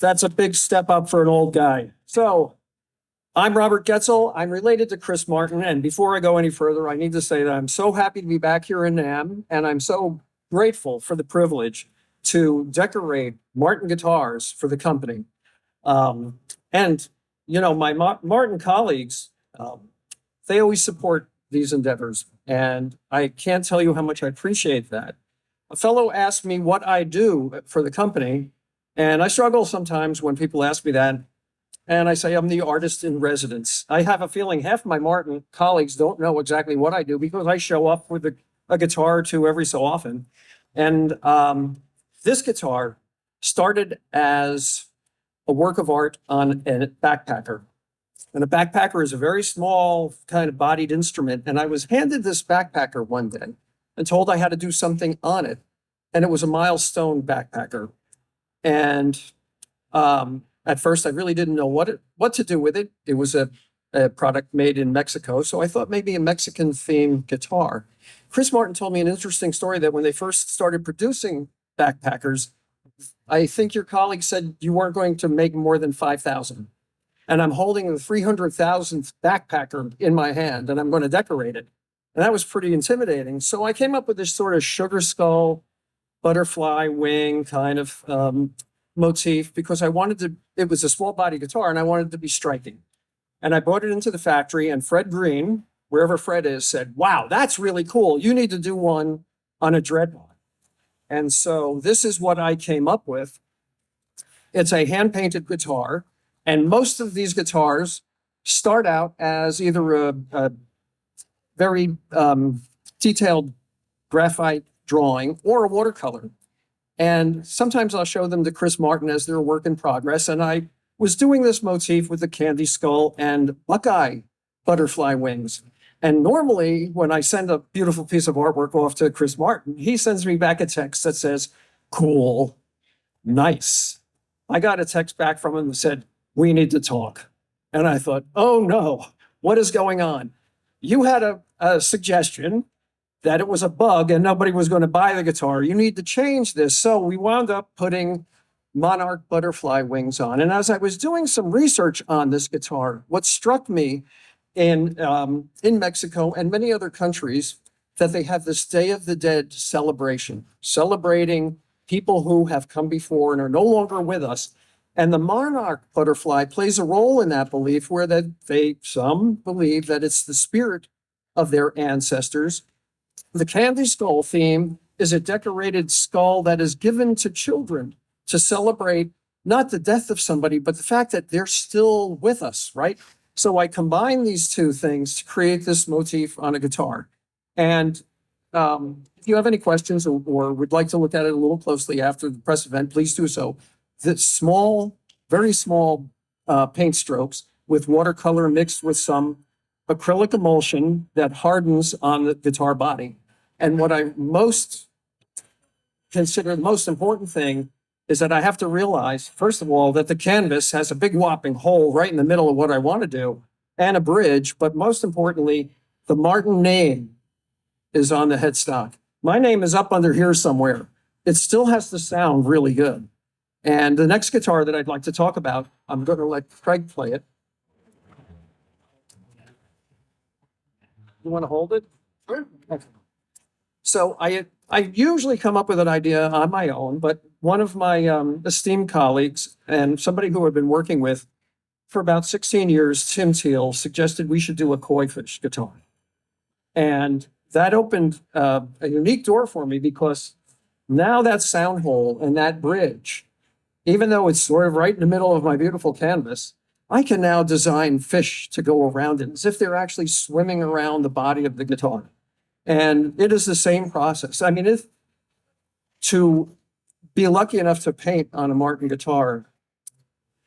That's a big step up for an old guy. So I'm Robert Goetzl. I'm related to Chris Martin. And before I go any further, I need to say that I'm so happy to be back here in NAMM, and I'm so grateful for the privilege to decorate Martin guitars for the company. And, you know, my Martin colleagues, they always support these endeavors. And I can't tell you how much I appreciate that. A fellow asked me what I do for the company, and I struggle sometimes when people ask me that. And I say, I'm the artist in residence. I have a feeling half my Martin colleagues don't know exactly what I do because I show up with a guitar or two every so often. And this guitar started as a work of art on a backpacker. And a backpacker is a very small kind of bodied instrument. And I was handed this backpacker one day and told I had to do something on it. And it was a milestone backpacker. And at first, I really didn't know what to do with it. It was a product made in Mexico, so I thought maybe a Mexican-themed guitar. Chris Martin told me an interesting story that when they first started producing backpackers, I think your colleague said you weren't going to make more than 5,000. And I'm holding the 300,000th backpacker in my hand, and I'm going to decorate it. And that was pretty intimidating. So I came up with this sort of sugar skull, butterfly wing kind of motif because I wanted to, it was a small body guitar and I wanted it to be striking. And I brought it into the factory, and Fred Green, wherever Fred is, said, wow, that's really cool. You need to do one on a dreadnought. And so this is what I came up with. It's a hand-painted guitar. And most of these guitars start out as either a very detailed graphite drawing or a watercolor. And sometimes I'll show them to Chris Martin as they're a work in progress. And I was doing this motif with the candy skull and Buckeye butterfly wings. And normally when I send a beautiful piece of artwork off to Chris Martin, he sends me back a text that says, cool, nice. I got a text back from him that said, we need to talk. And I thought, oh no, what is going on? You had a suggestion that it was a bug and nobody was going to buy the guitar. You need to change this. So we wound up putting monarch butterfly wings on. And as I was doing some research on this guitar, what struck me in Mexico and many other countries, that they have this Day of the Dead celebration, celebrating people who have come before and are no longer with us. And the monarch butterfly plays a role in that belief, where some believe that it's the spirit of their ancestors. The candy skull theme is a decorated skull that is given to children to celebrate not the death of somebody, but the fact that they're still with us, right? So I combine these two things to create this motif on a guitar. And if you have any questions or would like to look at it a little closely after the press event, please do so. The small, very small paint strokes with watercolor mixed with some acrylic emulsion that hardens on the guitar body. And what I most consider the most important thing is that I have to realize, first of all, that the canvas has a big whopping hole right in the middle of what I want to do and a bridge. But most importantly, the Martin name is on the headstock. My name is up under here somewhere. It still has to sound really good. And the next guitar that I'd like to talk about, I'm going to let Craig play it. You want to hold it? Sure. So I usually come up with an idea on my own, but one of my esteemed colleagues and somebody who I've been working with for about 16 years, Tim Teal, suggested we should do a koi fish guitar. And that opened a unique door for me, because now that sound hole and that bridge, even though it's sort of right in the middle of my beautiful canvas, I can now design fish to go around it as if they're actually swimming around the body of the guitar. And it is the same process. I mean, to be lucky enough to paint on a Martin guitar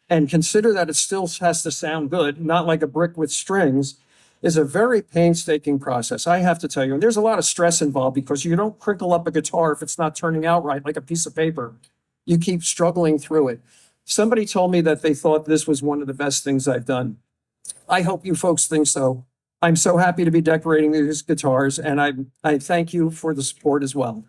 and consider that it still has to sound good, not like a brick with strings, is a very painstaking process, I have to tell you. And there's a lot of stress involved, because you don't crinkle up a guitar if it's not turning out right, like a piece of paper. You keep struggling through it. Somebody told me that they thought this was one of the best things I've done. I hope you folks think so. I'm so happy to be decorating these guitars, and I thank you for the support as well.